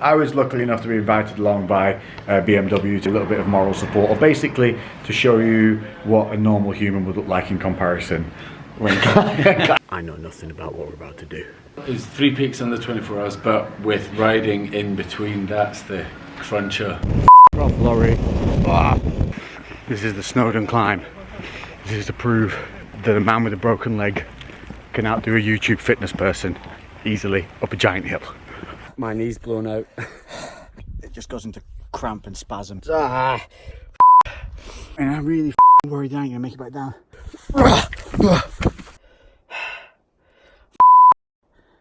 I was lucky enough to be invited along by BMW to a little bit of moral support, or basically to show you what a normal human would look like in comparison. I know nothing about what we're about to do. It's 3 peaks under 24 hours, but with riding in between, that's the cruncher. Off lorry. This is the Snowdon climb. This is to prove that a man with a broken leg can outdo a YouTube fitness person easily up a giant hill. My knee's blown out. It just goes into cramp and spasms. And I'm really worried that I ain't gonna make it back down.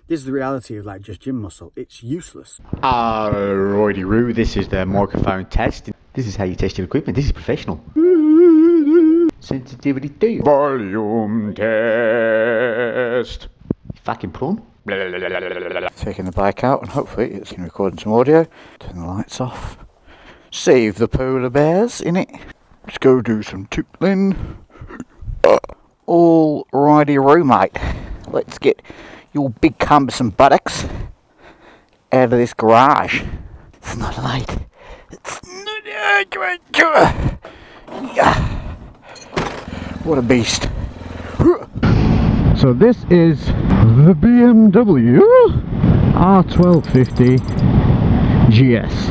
This is the reality of like just gym muscle. It's useless. Roydy Roo, this is the microphone test. This is how you test your equipment. This is professional. Sensitivity to volume test. You fucking prawn. Taking the bike out and hopefully it's recording some audio. Turn the lights off. Save the polar bears in it. Let's go do some tootling. Alrighty, Roo, mate. Let's get your big cumbersome buttocks out of this garage. It's not light. It's not. Yeah. What a beast. So this is the BMW R1250 GS,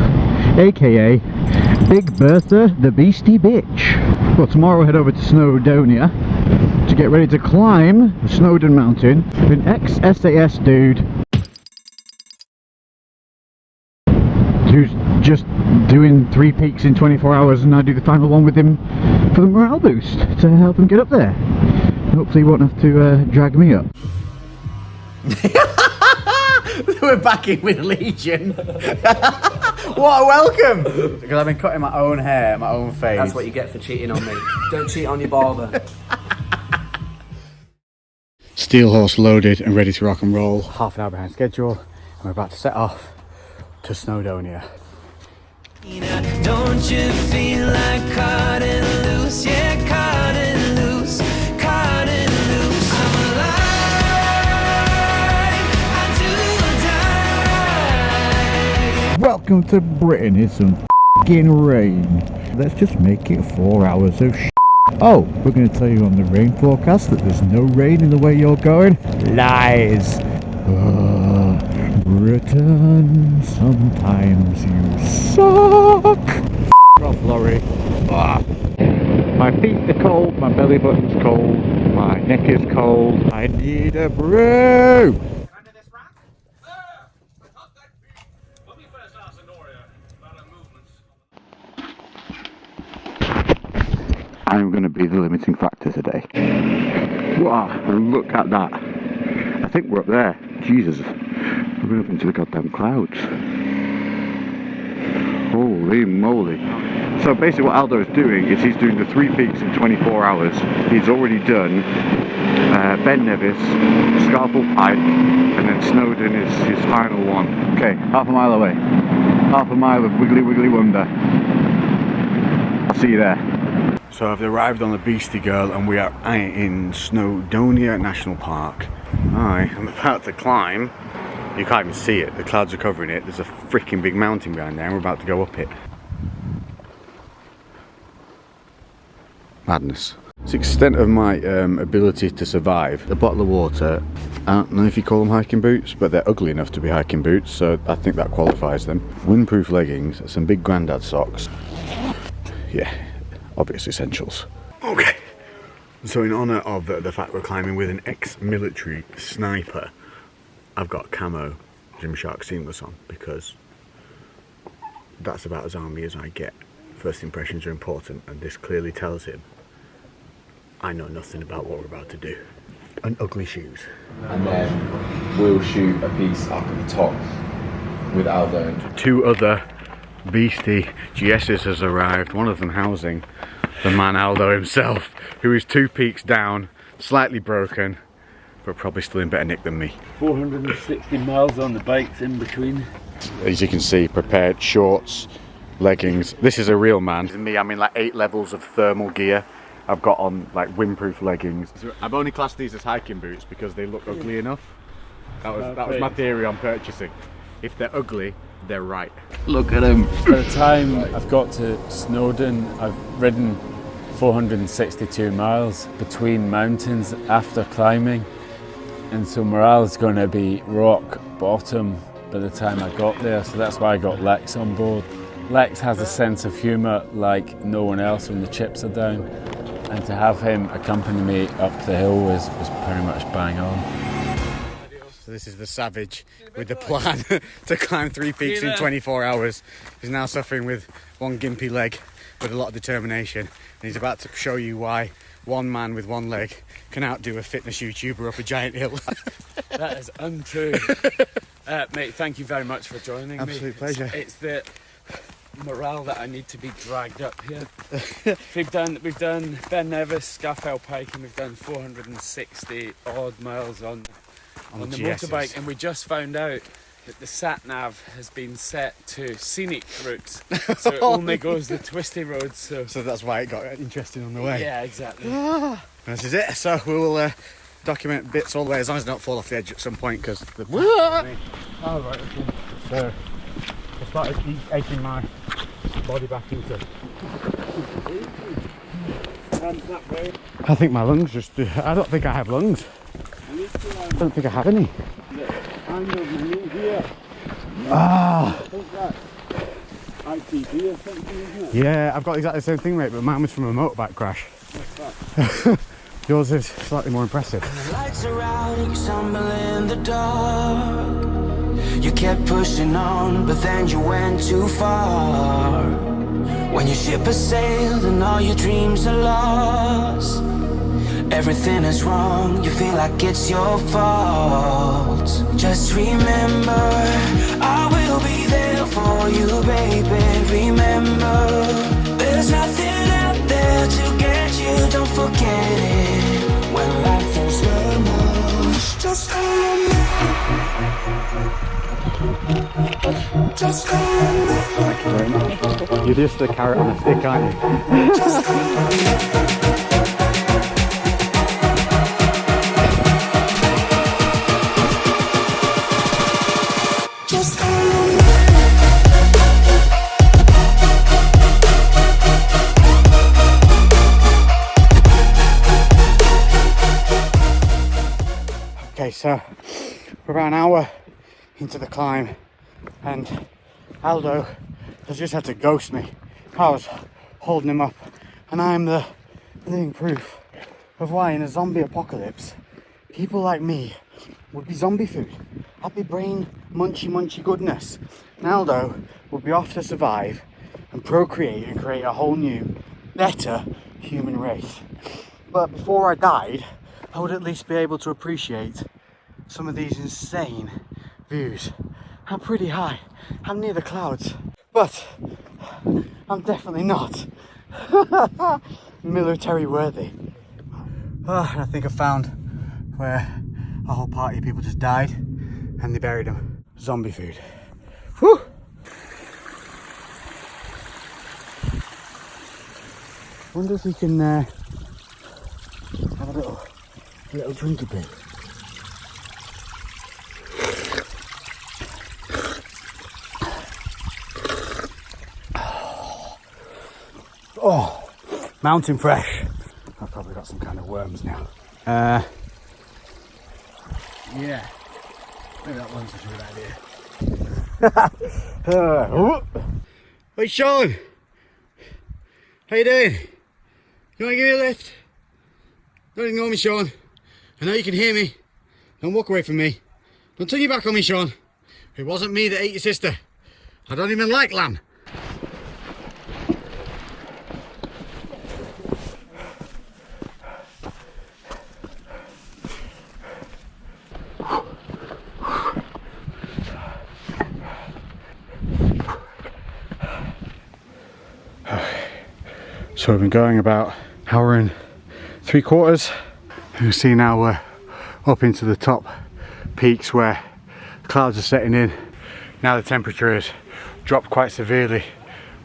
aka Big Bertha the Beastie Bitch. Well, tomorrow I head over to Snowdonia to get ready to climb the Snowdon Mountain with an ex-SAS dude who's just doing 3 peaks in 24 hours, and I do the final one with him for the morale boost to help him get up there. Hopefully he won't have to drag me up. We're back in with Legion. What a welcome! Because I've been cutting my own hair, my own face. That's what you get for cheating on me. Don't cheat on your barber. Steel horse loaded and ready to rock and roll. Half an hour behind schedule, and we're about to set off to Snowdonia. Don't you feel like cutting loose? Yeah, cutting loose, cutting loose. I'm alive, I do die. Welcome to Britain. It's some f***ing rain. Let's just make it 4 hours of sh**. Oh, we're going to tell you on the rain forecast that there's no rain in the way you're going. Lies. Britain, sometimes you suck. Off lorry. My feet are cold, my belly button's cold, my neck is cold. I need a brew. Under this rock? I thought that be. Let me first ask Honoria about her movements. I'm going to be the limiting factor today. Wow, look at that. I think we're up there. Jesus. We're up into the goddamn clouds. Holy moly. So basically what Aldo is doing is he's doing the 3 peaks in 24 hours. He's already done Ben Nevis, Scalpel Pike, and then Snowdon is his final one. Okay, half a mile away. Half a mile of wiggly wiggly wonder. I'll see you there. So I've arrived on the Beastie Girl and we are in Snowdonia National Park. I'm about to climb. You can't even see it, the clouds are covering it. There's a freaking big mountain behind there and we're about to go up it. Madness. It's the extent of my ability to survive. A bottle of water, I don't know if you call them hiking boots, but they're ugly enough to be hiking boots, so I think that qualifies them. Windproof leggings, some big grandad socks. Yeah, obvious essentials. Okay. So in honour of the fact we're climbing with an ex-military sniper, I've got camo Gymshark Seamless on because that's about as army as I get. First impressions are important and this clearly tells him I know nothing about what we're about to do. And ugly shoes. And then we'll shoot a piece up at the top with Aldo. 2 other Beastie GS's has arrived, one of them housing the man Aldo himself, who is 2 peaks down, slightly broken, but probably still in better nick than me. 460 miles on the bikes in between. As you can see, prepared shorts, leggings. This is a real man. Me, I'm in like 8 levels of thermal gear. I've got on like windproof leggings. I've only classed these as hiking boots because they look ugly enough. That was my theory on purchasing. If they're ugly, they're right. Look at him. By the time I've got to Snowdon, I've ridden 462 miles between mountains after climbing, and so morale's going to be rock bottom by the time I got there, so that's why I got Lex on board. Lex has a sense of humour like no one else when the chips are down, and to have him accompany me up the hill was pretty much bang on. So this is the savage with the plan to climb 3 peaks in 24 hours. He's now suffering with one gimpy leg with a lot of determination, and he's about to show you why one man with one leg can outdo a fitness YouTuber up a giant hill. That is untrue. Mate, thank you very much for joining me. Absolute pleasure. It's the morale that I need to be dragged up here. We've done Ben Nevis, Scaffell Pike, and we've done 460 odd miles on the motorbike, and we just found out that the sat-nav has been set to scenic routes, so it only goes the twisty roads. So that's why it got interesting on the way. Yeah, exactly. This is it. So we will document bits all the way, as long as I don't fall off the edge at some point, because the... Oh, right, okay. So I started edging my body back into... I think my lungs just... I don't think I have lungs. I don't think I have any. Ah! Yeah, I've got exactly the same thing, mate, but mine was from a motorbike crash. Yours is slightly more impressive. The lights are out and you stumble in the dark. You kept pushing on, but then you went too far. When your ship has sailed and all your dreams are lost, everything is wrong, you feel like it's your fault. Just remember, I will be there for you, baby. Remember, there's nothing out there to get you, don't forget it. When life feels so much, just remember. Just remember. Thank you very much. You're just a carrot on a stick, aren't you? Just remember. Okay, so we're about an hour into the climb, and Aldo has just had to ghost me. I was holding him up, and I'm the living proof of why in a zombie apocalypse people like me would be zombie food. I'd be brain munchy goodness, and Aldo would be off to survive and procreate and create a whole new, better human race. But before I died, I would at least be able to appreciate some of these insane views. I'm pretty high, I'm near the clouds, but I'm definitely not military worthy. I think I found where a whole party of people just died and they buried them. Zombie food. Whew. Wonder if we can have a little drinky bit. Oh, mountain fresh. I've probably got some kind of worms now. Yeah, maybe that one's a good idea. Hey Sean, how you doing? You want to give me a lift? Don't ignore me, Sean. I know you can hear me. Don't walk away from me. Don't turn your back on me, Sean. It wasn't me that ate your sister. I don't even like lamb. So we've been going about an hour and 3/4. You can see now we're up into the top peaks where the clouds are setting in. Now the temperature has dropped quite severely.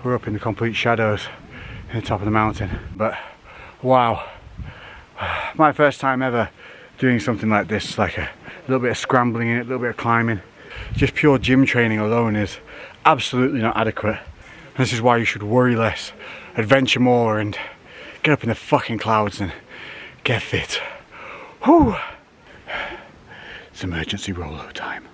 We're up in the complete shadows in the top of the mountain. But wow, my first time ever doing something like this, like a little bit of scrambling in it, a little bit of climbing. Just pure gym training alone is absolutely not adequate. This is why you should worry less, adventure more, and get up in the fucking clouds and get fit. Whew. It's emergency Rolo time.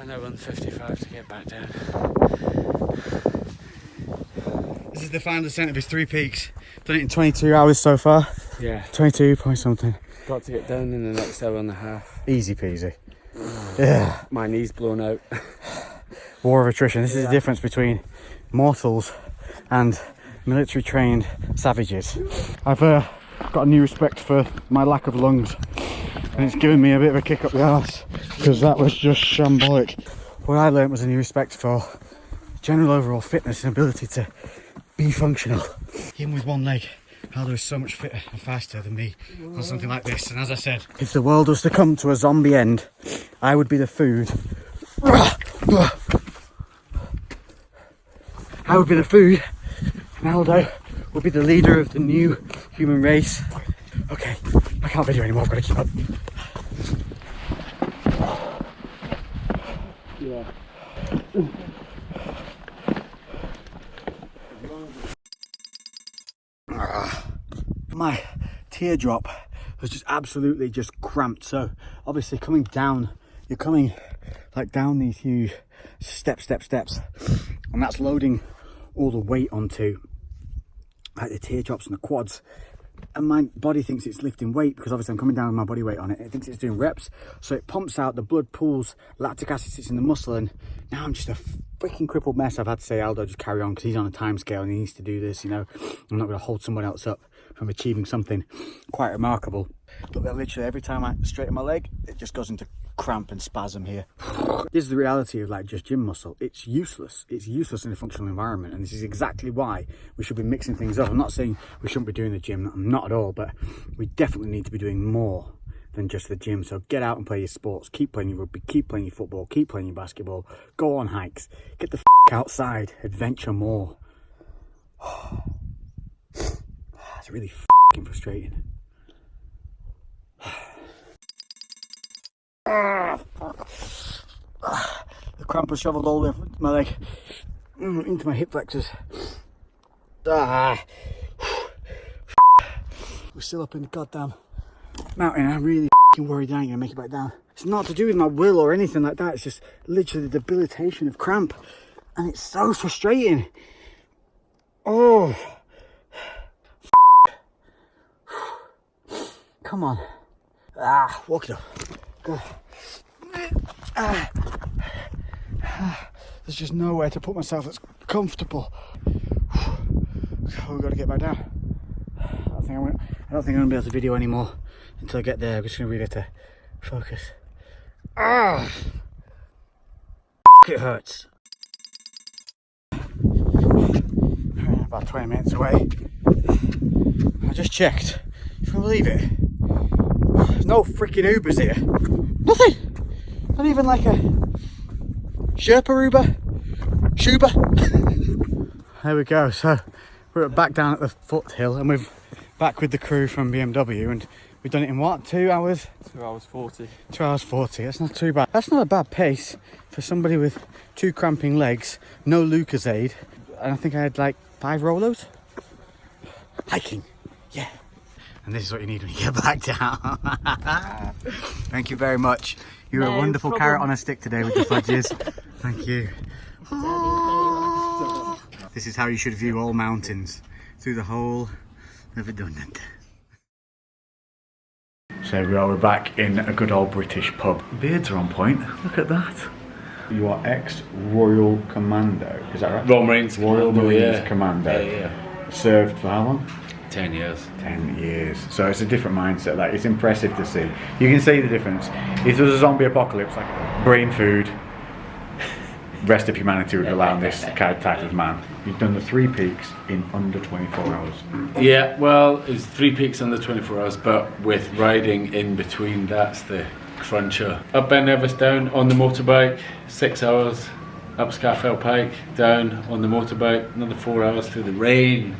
And I run 55 to get back down. This is the final descent of his 3 peaks. Done it in 22 hours so far. Yeah. 22 point something. Got to get down in the next hour and a half. Easy peasy. Yeah. My knee's blown out. War of attrition. This is the difference between mortals and military trained savages. I've got a new respect for my lack of lungs, and it's given me a bit of a kick up the arse because that was just shambolic. What I learned was a new respect for general overall fitness and ability to be functional. Even with one leg, Aldo is so much fitter and faster than me on something like this. And as I said, if the world was to come to a zombie end, I would be the food. I would be the food, and Aldo would be the leader of the new human race. Okay, I can't video anymore, I've got to keep up. Yeah. My teardrop was just absolutely just cramped. So obviously coming down, you're coming like down these huge steps, and that's loading all the weight onto like the teardrops and the quads, and my body thinks it's lifting weight because obviously I'm coming down with my body weight on it. It thinks it's doing reps, so it pumps out, the blood pools, lactic acid sits in the muscle, and now I'm just a freaking crippled mess. I've had to say, Aldo, just carry on, because he's on a time scale and he needs to do this, you know. I'm not going to hold someone else up from achieving something quite remarkable. But then literally every time I straighten my leg, it just goes into cramp and spasm here. This is the reality of like just gym muscle. It's useless. It's useless in a functional environment, and this is exactly why we should be mixing things up. I'm not saying we shouldn't be doing the gym, not at all, but we definitely need to be doing more than just the gym. So get out and play your sports, keep playing your rugby, keep playing your football, keep playing your basketball, go on hikes, get the outside, adventure more. It's really frustrating. The cramp has shovelled all over my leg into my hip flexors. We're still up in the goddamn mountain. I'm really worried I ain't gonna make it back down. It's not to do with my will or anything like that. It's just literally the debilitation of cramp, and it's so frustrating. Oh, come on. Walk it up. Go. There's just nowhere to put myself that's comfortable. We've got to get back down. I don't think I'm gonna be able to video anymore until I get there. I'm just gonna really have to focus. It hurts. About 20 minutes away. I just checked. You can believe it. There's no freaking Ubers here. Nothing. Not even like a Sherpa Uber. Shuba. There we go. So we're back down at the foothill, and we're back with the crew from BMW, and we've done it in what? 2 hours? 2 hours 40. 2 hours 40. That's not too bad. That's not a bad pace for somebody with 2 cramping legs, no Lucozade, and I think I had like 5 Rolos. Hiking. Yeah. And this is what you need when you get back down. Thank you very much. You're a wonderful carrot on a stick today with the fudges. Thank you. This is how you should view all mountains, through the hole of a donut. So we're back in a good old British pub. Beards are on point. Look at that. You are ex-Royal Commando, is that right? Royal Marines Royal Commando, Marines yeah. Commando. Yeah. Served for how long? 10 years. 10 years. So it's a different mindset. Like, it's impressive to see. You can see the difference. If there's a zombie apocalypse, like brain food, rest of humanity would rely on this kind of type of man. You've done the 3 peaks in under 24 hours. Yeah, well, it's 3 peaks under 24 hours, but with riding in between, that's the cruncher. Up Ben Nevis, down on the motorbike, 6 hours. Up Scafell Pike, down on the motorbike, another 4 hours through the rain.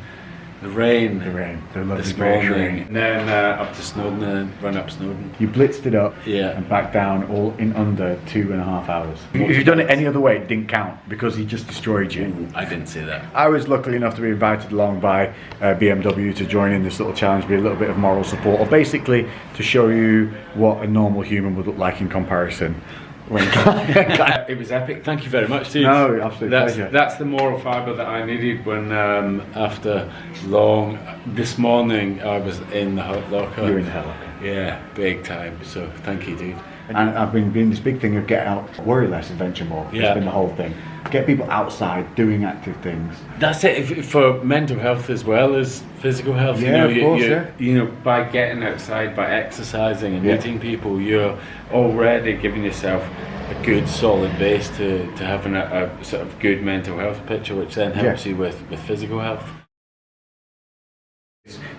The lovely this morning. rain. And then up to Snowdon and run up Snowdon. You blitzed it up Yeah. and back down all in under 2.5 hours. If you'd done it any other way, it didn't count because he just destroyed you. I didn't say that. I was lucky enough to be invited along by BMW to join in this little challenge, be a little bit of moral support, or basically to show you what a normal human would look like in comparison. It was epic. Thank you very much, dude. No, absolute pleasure. That's the moral fibre that I needed when after long. This morning I was in the hot locker. You're in the hot locker. Yeah, big time. So thank you, dude. And I've been doing this big thing of get out, worry less, adventure more. Yeah. It's been the whole thing. Get people outside doing active things. That's it for mental health as well as physical health. Yeah, of course, you know, by getting outside, by exercising and Yeah. meeting people, you're already giving yourself a good solid base to having a sort of good mental health picture, which then helps you with physical health.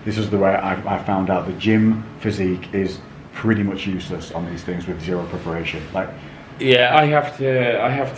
This is the way I found out the gym physique is pretty much useless on these things with zero preparation. Like, Yeah, I have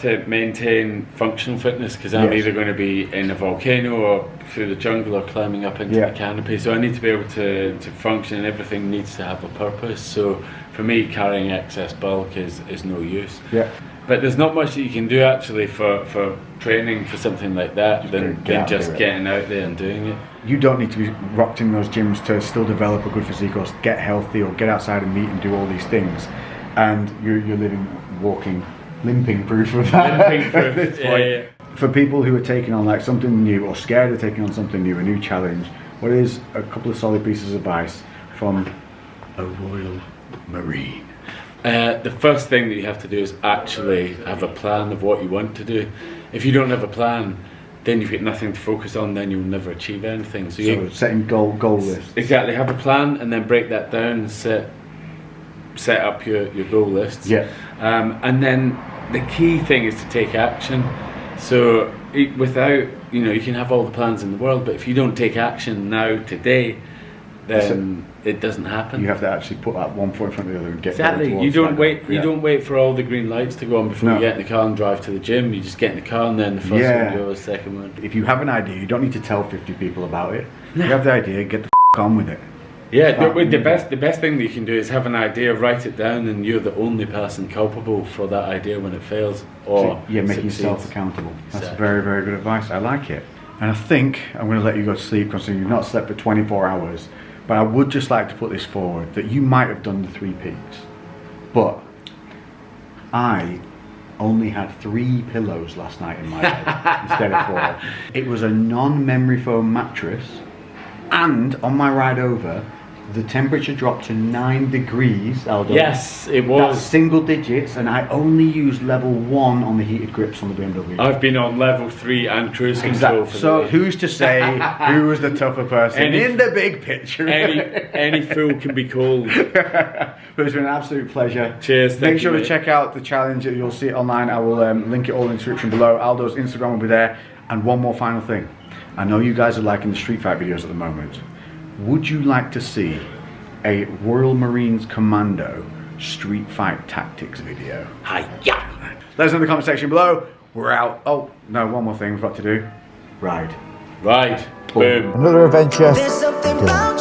to maintain functional fitness because I'm Yes. either going to be in a volcano or through the jungle or climbing up into the canopy. So I need to be able to function, and everything needs to have a purpose. So for me, carrying excess bulk is no use. yeah. But there's not much that you can do actually for training for something like that than just getting out there and doing it. You don't need to be rocked in those gyms to still develop a good physique or get healthy or get outside and meet and do all these things. And you're living, walking, limping proof of that. Limping proof, at this point. yeah. For people who are taking on like something new or scared of taking on something new, a new challenge, what is a couple of solid pieces of advice from a Royal Marine? The first thing that you have to do is actually have a plan of what you want to do. If you don't have a plan, then you've got nothing to focus on, then you'll never achieve anything. So setting goal lists. Exactly, have a plan and then break that down, set up your goal lists. Yeah. And then the key thing is to take action. So without, you can have all the plans in the world, but if you don't take action now, today, then it doesn't happen. You have to actually put that one foot in front of the other and get Exactly. towards You don't that. wait. Yeah. You don't wait for all the green lights to go on before you get in the car and drive to the gym. You just get in the car and then the first one goes, second one. If you have an idea, you don't need to tell 50 people about it. You have the idea, get the on with it. Yeah, the best thing that you can do is have an idea, write it down, and you're the only person culpable for that idea when it fails or making yourself accountable. That's very, very good advice. I like it. And I think I'm going to let you go to sleep considering you've not slept for 24 hours. But I would just like to put this forward that you might have done the 3 peaks, but I only had 3 pillows last night in my bed instead of 4. It was a non-memory foam mattress, and on my ride over, the temperature dropped to 9 degrees, Aldo. Yes, it was. That's single digits, and I only used level 1 on the heated grips on the BMW. I've been on level 3 and cruise control for So who's to say who was the tougher person in the big picture? Any fool can be cold. But it's been an absolute pleasure. Cheers. Make sure to check out the challenge. You'll see it online. I will link it all in the description below. Aldo's Instagram will be there. And one more final thing. I know you guys are liking the street fight videos at the moment. Would you like to see a Royal Marines Commando street fight tactics video? Hi-ya! Let us know in the comment section below. We're out. Oh, no, one more thing we've got to do. Ride. Right. Boom. Another adventure. There's something about